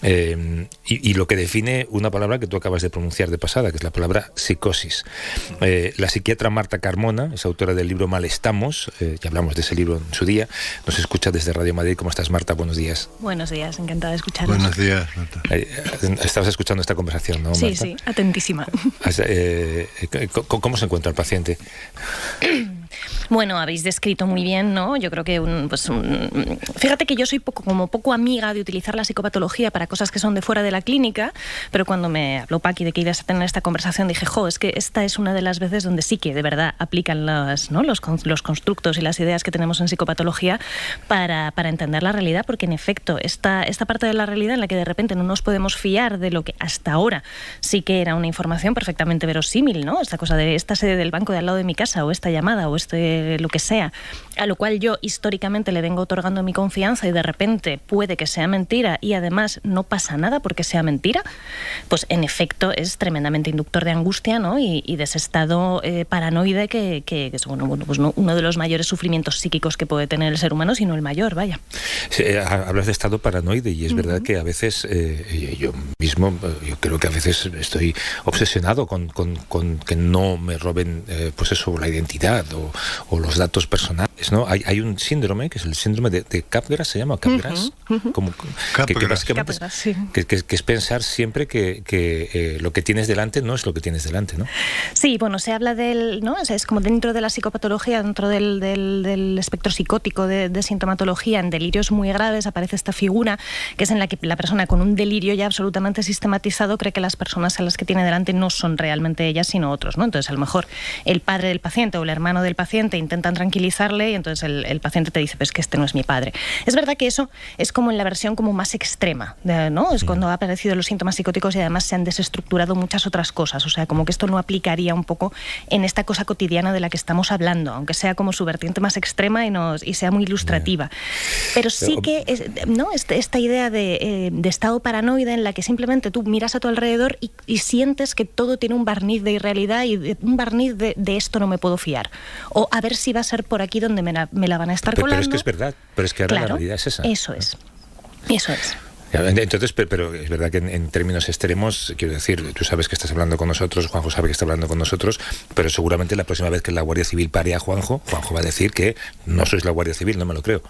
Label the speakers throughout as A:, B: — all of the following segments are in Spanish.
A: Y lo que define una palabra que tú acabas de pronunciar de pasada, que es la palabra psicosis. La psiquiatra Marta Carmona es autora del libro Mal estamos, ya hablamos de ese libro en su día, nos escucha desde Radio Madrid. ¿Cómo estás, Marta? Buenos días.
B: Buenos días, encantada de escucharos.
C: Buenos días, Marta.
A: Estabas escuchando esta conversación, ¿no, Marta?
B: Sí, sí, atentísima.
A: ¿Cómo se encuentra el paciente?
B: Bueno, habéis descrito muy bien, ¿no? Yo creo que fíjate que yo soy poco amiga de utilizar la psicopatología para cosas que son de fuera de la clínica, pero cuando me habló Paqui de que ibas a tener esta conversación dije, es que esta es una de las veces donde sí que de verdad aplican los constructos y las ideas que tenemos en psicopatología para entender la realidad, porque en efecto esta parte de la realidad en la que de repente no nos podemos fiar de lo que hasta ahora sí que era una información perfectamente verosímil, ¿no? Esta cosa de esta sede del banco de al lado de mi casa o esta llamada o lo que sea, a lo cual yo históricamente le vengo otorgando mi confianza y de repente puede que sea mentira y además no pasa nada porque sea mentira, pues en efecto es tremendamente inductor de angustia, ¿no? y de ese estado paranoide que es pues uno de los mayores sufrimientos psíquicos que puede tener el ser humano, sino el mayor, vaya.
A: Sí, hablas de estado paranoide y es verdad que a veces yo mismo, yo creo que a veces estoy obsesionado con que no me roben pues eso, la identidad o los datos personales, ¿no? Hay un síndrome que es el síndrome de Capgras, ¿se llama? Capgras. Que básicamente que es pensar siempre que lo que tienes delante no es lo que tienes delante, ¿no?
B: Sí, bueno, se habla ¿no? O sea, es como dentro de la psicopatología, dentro del espectro psicótico de sintomatología, en delirios muy graves aparece esta figura que es en la que la persona con un delirio ya absolutamente sistematizado cree que las personas a las que tiene delante no son realmente ellas, sino otros, ¿no? Entonces, a lo mejor el padre del paciente o el hermano del paciente intentan tranquilizarle y entonces el paciente te dice, pues que este no es mi padre. Es verdad que eso es como en la versión como más extrema, ¿no? Es cuando han aparecido los síntomas psicóticos y además se han desestructurado muchas otras cosas, o sea, como que esto no aplicaría un poco en esta cosa cotidiana de la que estamos hablando, aunque sea como su vertiente más extrema y sea muy ilustrativa. Pero sí que, ¿no? Esta idea de estado paranoide en la que simplemente tú miras a tu alrededor y sientes que todo tiene un barniz de irrealidad y un barniz de esto no me puedo fiar. O a ver si va a ser por aquí donde me la van a estar colando.
A: Pero es que es verdad, pero es que ahora la realidad es esa.
B: Eso es.
A: Entonces, pero es verdad que en términos extremos, quiero decir, tú sabes que estás hablando con nosotros, Juanjo sabe que está hablando con nosotros, pero seguramente la próxima vez que la Guardia Civil pare a Juanjo va a decir que no sois la Guardia Civil, no me lo creo.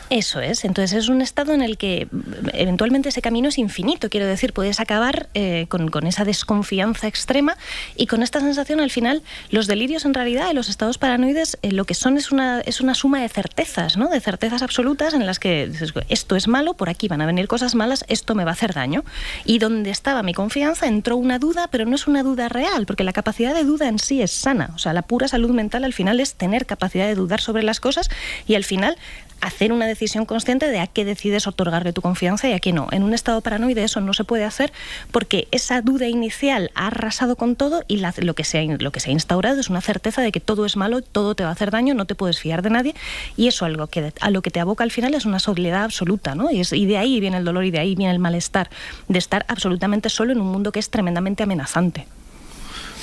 B: Eso es, entonces es un estado en el que eventualmente ese camino es infinito, quiero decir, puedes acabar con esa desconfianza extrema y con esta sensación al final, los delirios en realidad, los estados paranoides, lo que son es una suma de certezas, ¿no? De certezas absolutas en las que dices, esto es malo, por aquí van a venir cosas malas, esto me va a hacer daño. Y donde estaba mi confianza entró una duda, pero no es una duda real, porque la capacidad de duda en sí es sana, o sea, la pura salud mental al final es tener capacidad de dudar sobre las cosas y al final hacer una decisión consciente de a qué decides otorgarle tu confianza y a qué no. En un estado paranoide eso no se puede hacer porque esa duda inicial ha arrasado con todo y lo que se ha instaurado es una certeza de que todo es malo, todo te va a hacer daño, no te puedes fiar de nadie y eso a lo que te aboca al final es una soledad absoluta, ¿no? Y de ahí viene el dolor y de ahí viene el malestar de estar absolutamente solo en un mundo que es tremendamente amenazante.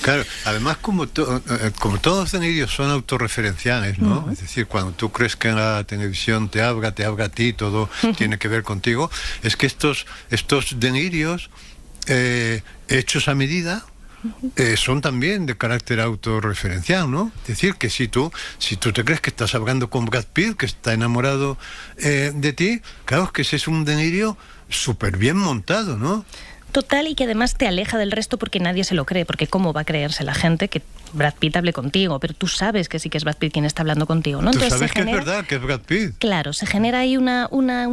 C: Claro, además como todos los delirios son autorreferenciales, ¿no? Es decir, cuando tú crees que la televisión te habla a ti, todo tiene que ver contigo, es que estos delirios hechos a medida son también de carácter autorreferencial, ¿no? Es decir, que si tú te crees que estás hablando con Brad Pitt, que está enamorado de ti, claro que ese es un delirio súper bien montado, ¿no?
B: Total, y que además te aleja del resto porque nadie se lo cree, porque ¿cómo va a creerse la gente que Brad Pitt hable contigo? Pero tú sabes que sí que es Brad Pitt quien está hablando contigo, ¿no?
C: Entonces, tú sabes que es verdad, que es Brad Pitt.
B: Claro, se genera ahí una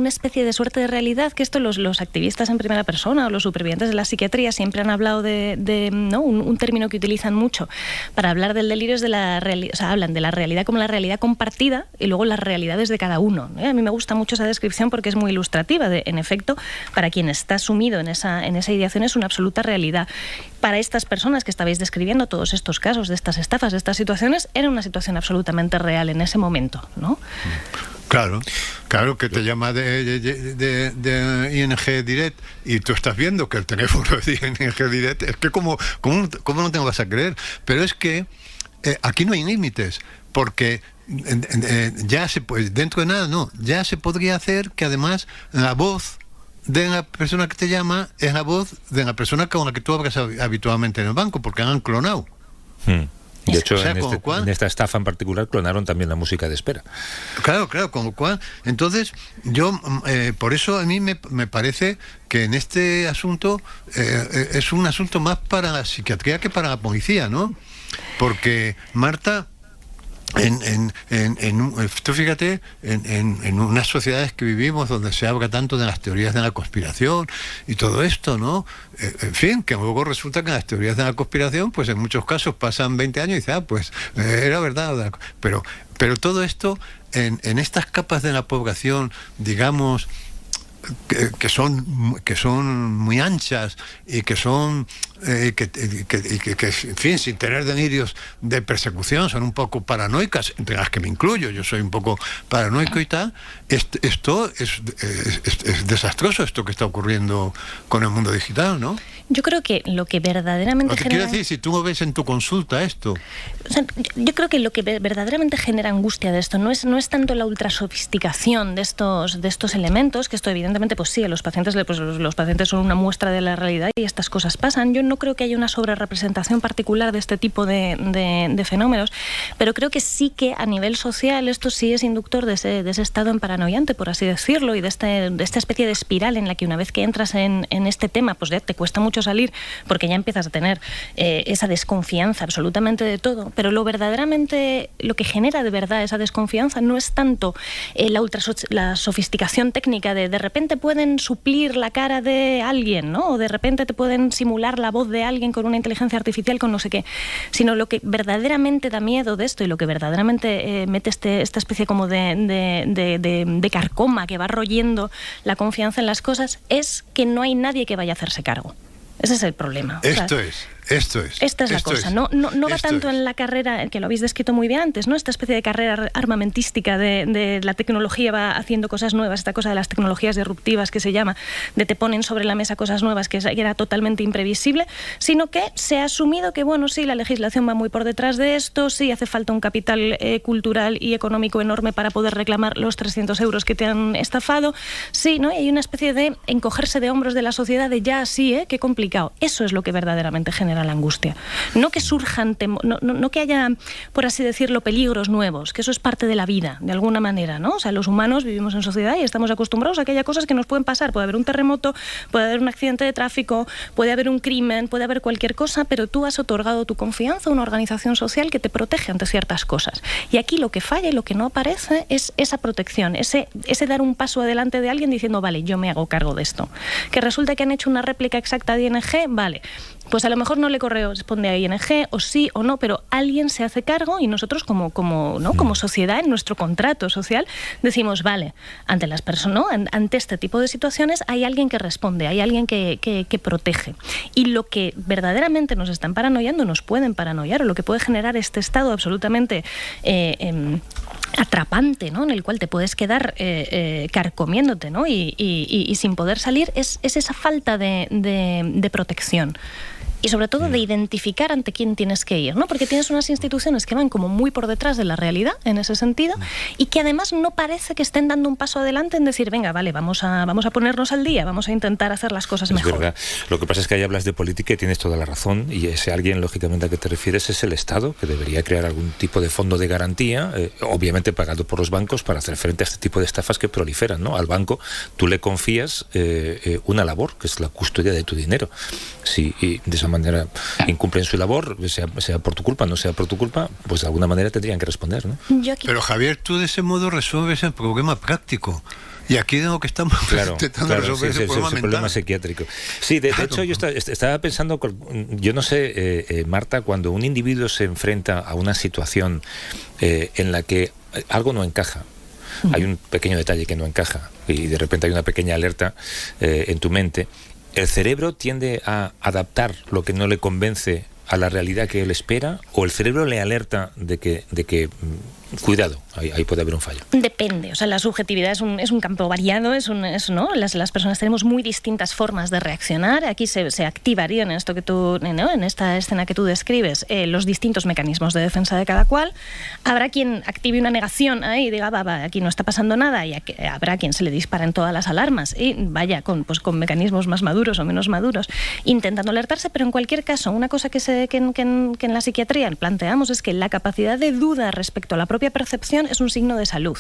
B: especie de suerte de realidad, que esto los activistas en primera persona o los supervivientes de la psiquiatría siempre han hablado de ¿no? un término que utilizan mucho para hablar del delirio es de la realidad, o sea, hablan de la realidad como la realidad compartida y luego las realidades de cada uno, ¿eh? A mí me gusta mucho esa descripción porque es muy ilustrativa, en efecto, para quien está sumido en esa ideación es una absoluta realidad. Para estas personas que estabais describiendo, todos estos casos de estas estafas, de estas situaciones, era una situación absolutamente real en ese momento, ¿no?
C: Claro, que te llama de ING Direct y tú estás viendo que el teléfono de ING Direct, es que ¿cómo no te vas a creer? Pero es que aquí no hay límites, porque ya se puede, dentro de nada ya se podría hacer que además la voz de la persona que te llama es la voz de la persona con la que tú hablas habitualmente en el banco, porque han clonado.
A: De hecho,
C: O sea,
A: en esta estafa en particular clonaron también la música de espera.
C: Claro, con lo cual, entonces, yo, por eso a mí me parece que en este asunto es un asunto más para la psiquiatría que para la policía, ¿no? Porque Marta, tú fíjate, en unas sociedades que vivimos donde se habla tanto de las teorías de la conspiración y todo esto, ¿no? En fin, que luego resulta que las teorías de la conspiración, pues en muchos casos pasan 20 años y dices, pues era verdad. Pero todo esto, en estas capas de la población, digamos, que son muy anchas y que son que en fin, sin tener delirios de persecución, son un poco paranoicas, entre las que me incluyo, yo soy un poco paranoico y tal. Esto es desastroso, esto que está ocurriendo con el mundo digital, ¿no?
B: Yo creo que lo que verdaderamente genera...
C: Quiero decir, si tú lo ves en tu consulta esto...
B: O sea, yo creo que lo que verdaderamente genera angustia de esto no es tanto la ultrasofisticación de estos elementos, que esto evidentemente, pues sí, a los pacientes, pues los pacientes son una muestra de la realidad y estas cosas pasan. Yo no creo que haya una sobrerepresentación particular de este tipo de fenómenos, pero creo que sí que a nivel social esto sí es inductor de ese estado en paranoiante, por así decirlo, y de esta especie de espiral en la que una vez que entras en este tema, pues ya te cuesta mucho salir porque ya empiezas a tener esa desconfianza absolutamente de todo, pero lo que genera de verdad esa desconfianza no es tanto la sofisticación técnica de repente pueden suplir la cara de alguien, ¿no? O de repente te pueden simular la voz de alguien con una inteligencia artificial, con no sé qué, sino lo que verdaderamente da miedo de esto y lo que verdaderamente mete esta especie como de carcoma que va royendo la confianza en las cosas es que no hay nadie que vaya a hacerse cargo. Ese es el problema.
C: Esto es.
B: Esta es la cosa. No va tanto en la carrera, que lo habéis descrito muy bien antes, ¿no? Esta especie de carrera armamentística de la tecnología va haciendo cosas nuevas, esta cosa de las tecnologías disruptivas que se llama, de te ponen sobre la mesa cosas nuevas que era totalmente imprevisible, sino que se ha asumido que, bueno, sí, la legislación va muy por detrás de esto, sí, hace falta un capital cultural y económico enorme para poder reclamar los 300 euros que te han estafado, sí, ¿no? Y hay una especie de encogerse de hombros de la sociedad de ya, sí, qué complicado. Eso es lo que verdaderamente genera la angustia. No que surjan, no que haya, por así decirlo, peligros nuevos, que eso es parte de la vida, de alguna manera, ¿no? O sea, los humanos vivimos en sociedad y estamos acostumbrados a que haya cosas que nos pueden pasar. Puede haber un terremoto, puede haber un accidente de tráfico, puede haber un crimen, puede haber cualquier cosa, pero tú has otorgado tu confianza a una organización social que te protege ante ciertas cosas. Y aquí lo que falla y lo que no aparece es esa protección, ese dar un paso adelante de alguien diciendo, vale, yo me hago cargo de esto. Que resulta que han hecho una réplica exacta de ING, vale, pues a lo mejor no le corresponde a ING, o sí o no, pero alguien se hace cargo y nosotros como sociedad, en nuestro contrato social, decimos, vale, ante las personas, ¿no? Ante este tipo de situaciones hay alguien que responde, hay alguien que protege. Y lo que verdaderamente nos están paranoiando, nos pueden paranoiar, o lo que puede generar este estado absolutamente atrapante, ¿no? En el cual te puedes quedar carcomiéndote, ¿no? Y sin poder salir, es esa falta de protección. Y sobre todo de identificar ante quién tienes que ir, ¿no? Porque tienes unas instituciones que van como muy por detrás de la realidad en ese sentido y que además no parece que estén dando un paso adelante en decir, venga, vale, vamos a ponernos al día, vamos a intentar hacer las cosas mejor.
A: Verdad. Lo que pasa es que ahí hablas de política y tienes toda la razón, y ese alguien, lógicamente, a que te refieres es el Estado, que debería crear algún tipo de fondo de garantía, obviamente pagado por los bancos, para hacer frente a este tipo de estafas que proliferan, ¿no? Al banco tú le confías una labor, que es la custodia de tu dinero. Si de esa manera incumplen su labor, sea por tu culpa, no sea por tu culpa, pues de alguna manera tendrían que responder, ¿no?
C: Pero Javier, tú de ese modo resuelves el problema práctico. Y aquí de lo que estamos intentando resolver es el
A: problema psiquiátrico. Sí, de hecho yo estaba pensando, yo no sé, Marta, cuando un individuo se enfrenta a una situación en la que algo no encaja, hay un pequeño detalle que no encaja y de repente hay una pequeña alerta en tu mente, ¿el cerebro tiende a adaptar lo que no le convence a la realidad que él espera, o el cerebro le alerta de que cuidado, ahí puede haber un fallo.
B: Depende, o sea, la subjetividad es un campo variado, ¿no? Las personas tenemos muy distintas formas de reaccionar. Aquí se activarían en esto que tú, ¿no? En esta escena que tú describes, los distintos mecanismos de defensa de cada cual. Habrá quien active una negación y diga, va, aquí no está pasando nada, y habrá quien se le disparen todas las alarmas y vaya con mecanismos más maduros o menos maduros, intentando alertarse. Pero en cualquier caso, una cosa que en la psiquiatría planteamos es que la capacidad de duda respecto a la propia percepción es un signo de salud.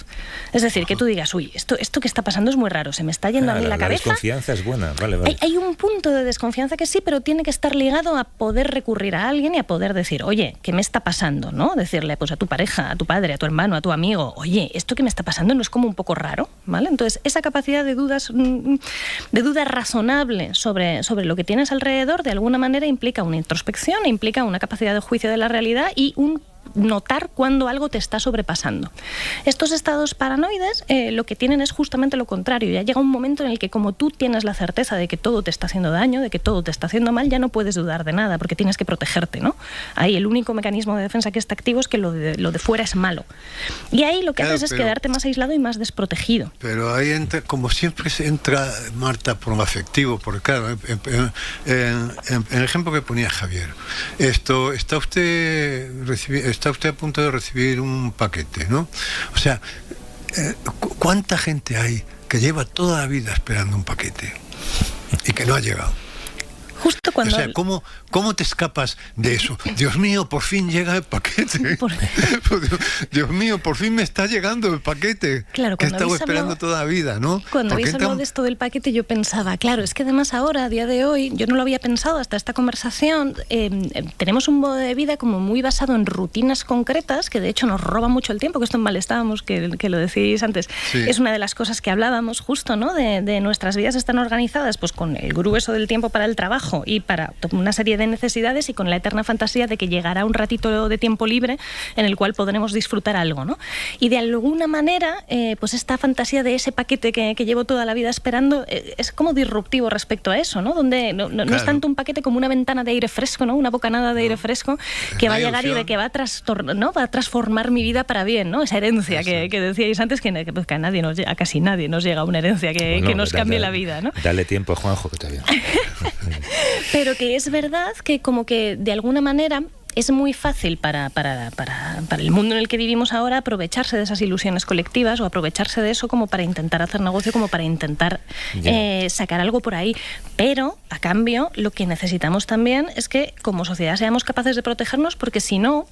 B: Es decir, que tú digas, uy, esto que está pasando es muy raro, se me está yendo a mí la cabeza.
A: La desconfianza es buena, vale.
B: Hay un punto de desconfianza que sí, pero tiene que estar ligado a poder recurrir a alguien y a poder decir, oye, ¿qué me está pasando? ¿No? Decirle pues a tu pareja, a tu padre, a tu hermano, a tu amigo, oye, esto que me está pasando no es como un poco raro, ¿vale? Entonces, esa capacidad de duda razonable sobre lo que tienes alrededor, de alguna manera implica una introspección, implica una capacidad de juicio de la realidad y un notar cuando algo te está sobrepasando. Estos estados paranoides lo que tienen es justamente lo contrario. Ya llega un momento en el que, como tú tienes la certeza de que todo te está haciendo daño, de que todo te está haciendo mal, ya no puedes dudar de nada porque tienes que protegerte, ¿no? Ahí el único mecanismo de defensa que está activo es que lo de fuera es malo. Y ahí lo que haces es quedarte más aislado y más desprotegido.
C: Pero ahí entra, como siempre se entra, Marta, por lo afectivo, porque claro, en el ejemplo que ponía Javier, está usted a punto de recibir un paquete, ¿no? O sea, ¿cuánta gente hay que lleva toda la vida esperando un paquete y que no ha llegado?
B: Justo cuando...
C: O sea, ¿cómo te escapas de eso? Dios mío, por fin llega el paquete. Dios mío, por fin me está llegando el paquete.
B: Claro,
C: que he estado esperando toda la vida, ¿no?
B: Cuando habéis hablado de esto del paquete, yo pensaba, claro, es que además ahora, a día de hoy, yo no lo había pensado hasta esta conversación, tenemos un modo de vida como muy basado en rutinas concretas, que de hecho nos roba mucho el tiempo, que esto en Mal estábamos, que lo decís antes. Sí. Es una de las cosas que hablábamos justo, ¿no? De nuestras vidas están organizadas pues con el grueso del tiempo para el trabajo y para una serie de necesidades y con la eterna fantasía de que llegará un ratito de tiempo libre en el cual podremos disfrutar algo, ¿no? Y de alguna manera, pues esta fantasía de ese paquete que llevo toda la vida esperando es como disruptivo respecto a eso, ¿no? Donde no es tanto un paquete como una ventana de aire fresco, ¿no? Una bocanada de aire fresco que va a llegar y de que va a transformar mi vida para bien, ¿no? Esa herencia que decíais antes, que a nadie a casi nadie nos llega una herencia que nos cambie la vida, ¿no?
A: Dale tiempo a Juanjo, que está bien.
B: Pero que es verdad que como que de alguna manera es muy fácil para el mundo en el que vivimos ahora aprovecharse de esas ilusiones colectivas o aprovecharse de eso como para intentar hacer negocio, como para intentar sacar algo por ahí. Pero, a cambio, lo que necesitamos también es que como sociedad seamos capaces de protegernos, porque si no...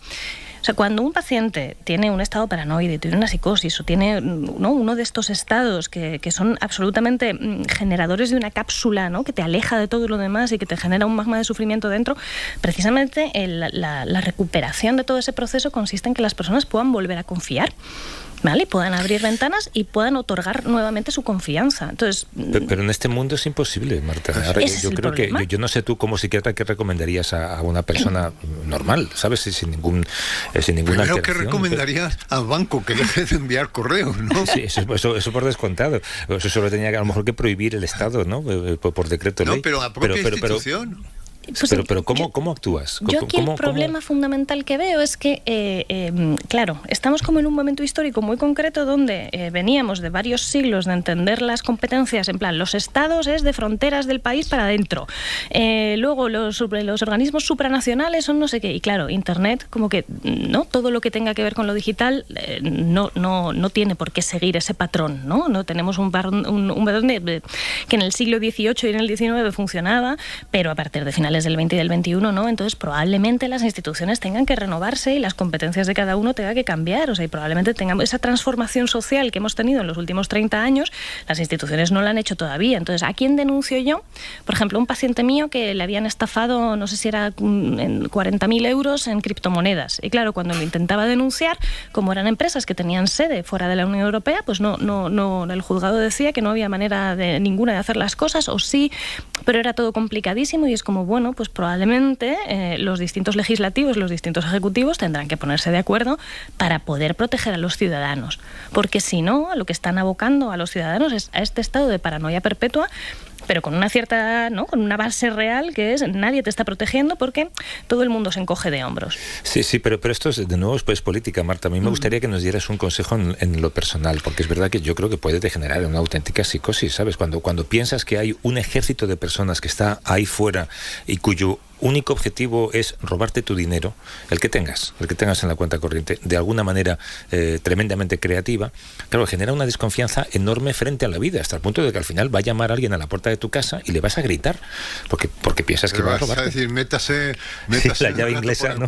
B: O sea, cuando un paciente tiene un estado paranoide, tiene una psicosis o tiene uno de estos estados que son absolutamente generadores de una cápsula, ¿no? Que te aleja de todo lo demás y que te genera un magma de sufrimiento dentro, precisamente la recuperación de todo ese proceso consiste en que las personas puedan volver a confiar, ¿vale? Y puedan abrir ventanas y puedan otorgar nuevamente su confianza. Entonces,
A: pero en este mundo es imposible, Marta. Ahora, yo creo que yo no sé tú como psiquiatra qué recomendarías a una persona normal, ¿sabes? Sin ninguna
C: Creo que recomendarías al banco que deje de enviar correos, ¿no?
A: Sí, eso por descontado. Eso solo tenía que a lo mejor que prohibir el Estado, ¿no? Por decreto ley.
C: No, pero la propia institución.
A: Pues pero ¿cómo actúas?
B: Yo aquí el problema fundamental que veo es que, claro, estamos como en un momento histórico muy concreto donde veníamos de varios siglos de entender las competencias, en plan, los estados es de fronteras del país para adentro, luego los organismos supranacionales son no sé qué, y claro, Internet, como que no todo lo que tenga que ver con lo digital no tiene por qué seguir ese patrón, ¿no? No tenemos un patrón que en el siglo XVIII y en el XIX funcionaba, pero a partir de finales del 20 y del 21, ¿no? Entonces probablemente las instituciones tengan que renovarse y las competencias de cada uno tengan que cambiar, o sea, y probablemente tengamos esa transformación social que hemos tenido en los últimos 30 años, las instituciones no la han hecho todavía. Entonces, ¿a quién denuncio yo? Por ejemplo, un paciente mío que le habían estafado, no sé si era en 40.000 euros en criptomonedas. Y claro, cuando lo intentaba denunciar, como eran empresas que tenían sede fuera de la Unión Europea, pues no, el juzgado decía que no había manera ninguna de hacer las cosas, o sí, pero era todo complicadísimo y es como, bueno, pues probablemente los distintos legislativos, los distintos ejecutivos tendrán que ponerse de acuerdo para poder proteger a los ciudadanos, porque si no, a lo que están abocando a los ciudadanos es a este estado de paranoia perpetua pero con una cierta, ¿no?, con una base real, que es nadie te está protegiendo porque todo el mundo se encoge de hombros.
A: Sí, pero esto es, de nuevo, pues política, Marta. A mí me gustaría que nos dieras un consejo en lo personal, porque es verdad que yo creo que puede degenerar en una auténtica psicosis, ¿sabes? Cuando piensas que hay un ejército de personas que está ahí fuera y cuyo único objetivo es robarte tu dinero, el que tengas en la cuenta corriente, de alguna manera tremendamente creativa, claro, genera una desconfianza enorme frente a la vida, hasta el punto de que al final va a llamar a alguien a la puerta de tu casa y le vas a gritar, porque piensas que va a robarte.
C: A decir, métase
A: la llave inglesa, ¿no?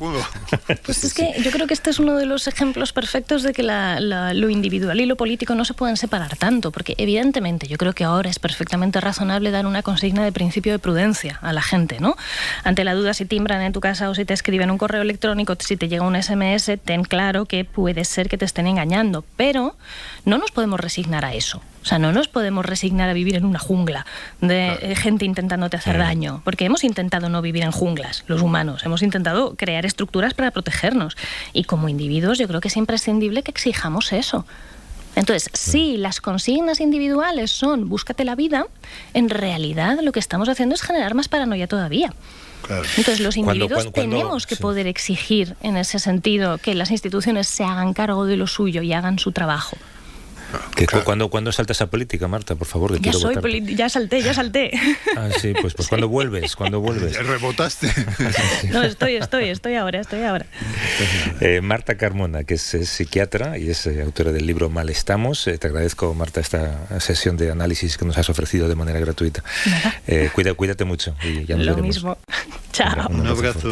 B: Pues es que yo creo que este es uno de los ejemplos perfectos de que lo individual y lo político no se pueden separar tanto, porque evidentemente yo creo que ahora es perfectamente razonable dar una consigna de principio de prudencia a la gente, ¿no? Ante la duda, si timbran en tu casa o si te escriben un correo electrónico, si te llega un SMS, ten claro que puede ser que te estén engañando, pero no nos podemos resignar a eso. O sea, no nos podemos resignar a vivir en una jungla de gente intentándote hacer daño, porque hemos intentado no vivir en junglas, los humanos, hemos intentado crear estructuras para protegernos, y como individuos yo creo que es imprescindible que exijamos eso. Entonces, si las consignas individuales son búscate la vida, en realidad lo que estamos haciendo es generar más paranoia todavía.
C: Claro.
B: Entonces los individuos tenemos que poder exigir en ese sentido que las instituciones se hagan cargo de lo suyo y hagan su trabajo.
A: ¿Cuándo saltas a política, Marta? Por favor, que
B: ya salté.
A: Ah, sí, pues cuando vuelves.
C: Ya rebotaste.
B: No, estoy ahora.
A: Marta Carmona, que es psiquiatra y es autora del libro Mal estamos. Te agradezco, Marta, esta sesión de análisis que nos has ofrecido de manera gratuita. Cuídate mucho y ya nos veremos.
B: Lo mismo. Chao.
C: Un abrazo.